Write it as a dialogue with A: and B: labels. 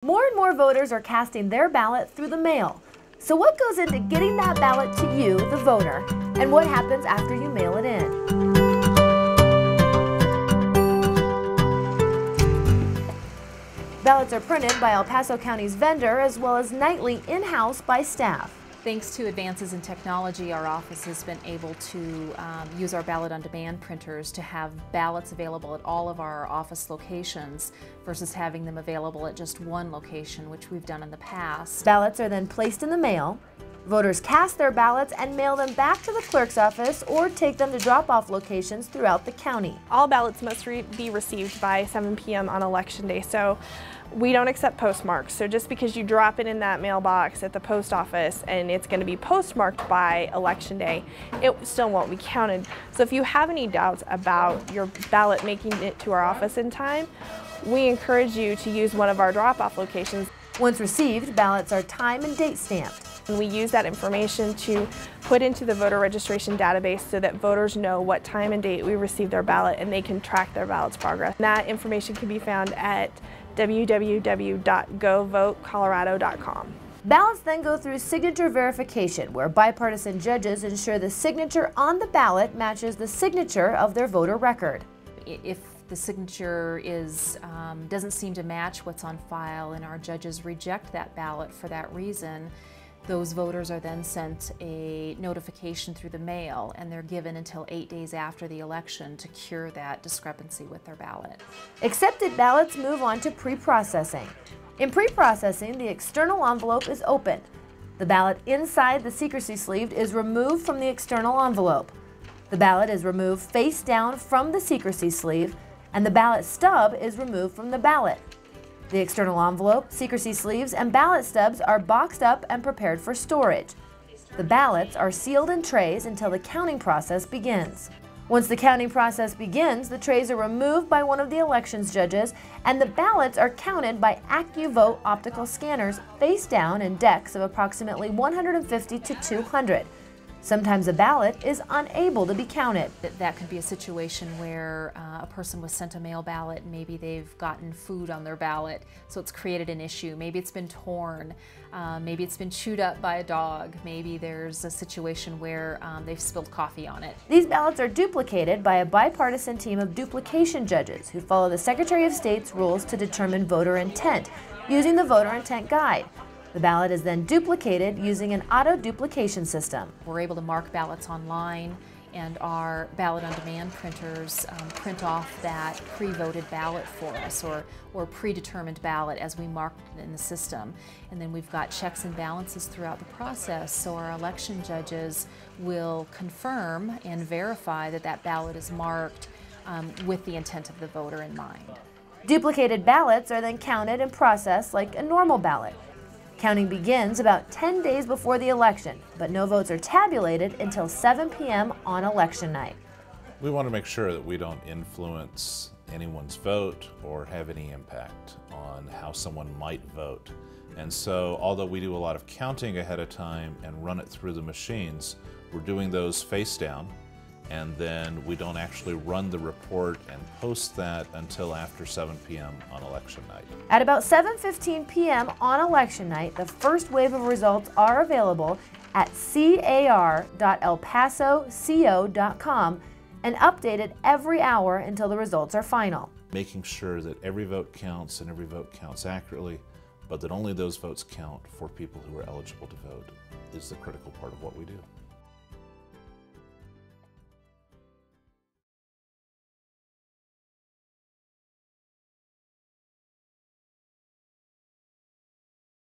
A: More and more voters are casting their ballot through the mail. So what goes into getting that ballot to you, the voter, and what happens after you mail it in? Ballots are printed by El Paso County's vendor as well as nightly in-house by staff.
B: Thanks to advances in technology, our office has been able to use our ballot on demand printers to have ballots available at all of our office locations versus having them available at just one location, which we've done in the past.
A: Ballots are then placed in the mail. Voters cast their ballots and mail them back to the clerk's office or take them to drop-off locations throughout the county.
C: All ballots must be received by 7 p.m. on Election Day, so we don't accept postmarks. So just because you drop it in that mailbox at the post office and it's going to be postmarked by Election Day, it still won't be counted. So if you have any doubts about your ballot making it to our office in time, we encourage you to use one of our drop-off locations.
A: Once received, ballots are time and date stamped.
C: And we use that information to put into the voter registration database so that voters know what time and date we received their ballot and they can track their ballot's progress. And that information can be found at www.govotecolorado.com.
A: Ballots then go through signature verification, where bipartisan judges ensure the signature on the ballot matches the signature of their voter record.
B: If the signature doesn't seem to match what's on file and our judges reject that ballot for that reason, those voters are then sent a notification through the mail, and they're given until 8 days after the election to cure that discrepancy with their ballot.
A: Accepted ballots move on to pre-processing. In pre-processing, the external envelope is opened. The ballot inside the secrecy sleeve is removed from the external envelope. The ballot is removed face down from the secrecy sleeve, and the ballot stub is removed from the ballot. The external envelope, secrecy sleeves, and ballot stubs are boxed up and prepared for storage. The ballots are sealed in trays until the counting process begins. Once the counting process begins, the trays are removed by one of the elections judges, and the ballots are counted by AccuVote optical scanners face down in decks of approximately 150 to 200. Sometimes a ballot is unable to be counted.
B: That could be a situation where a person was sent a mail ballot and maybe they've gotten food on their ballot, so it's created an issue. Maybe it's been torn, maybe it's been chewed up by a dog, maybe there's a situation where they've spilled coffee on it.
A: These ballots are duplicated by a bipartisan team of duplication judges who follow the Secretary of State's rules to determine voter intent using the Voter Intent Guide. The ballot is then duplicated using an auto-duplication system.
B: We're able to mark ballots online, and our ballot on demand printers print off that pre-voted ballot for us, or predetermined ballot as we mark it in the system. And then we've got checks and balances throughout the process, so our election judges will confirm and verify that that ballot is marked with the intent of the voter in mind.
A: Duplicated ballots are then counted and processed like a normal ballot. Counting begins about 10 days before the election, but no votes are tabulated until 7 p.m. on election night.
D: We want to make sure that we don't influence anyone's vote or have any impact on how someone might vote. And so, although we do a lot of counting ahead of time and run it through the machines, we're doing those face down, and then we don't actually run the report and post that until after 7 p.m. on election night.
A: At about 7:15 p.m. on election night, the first wave of results are available at car.elpasoco.com and updated every hour until the results are final.
D: Making sure that every vote counts and every vote counts accurately, but that only those votes count for people who are eligible to vote is the critical part of what we do.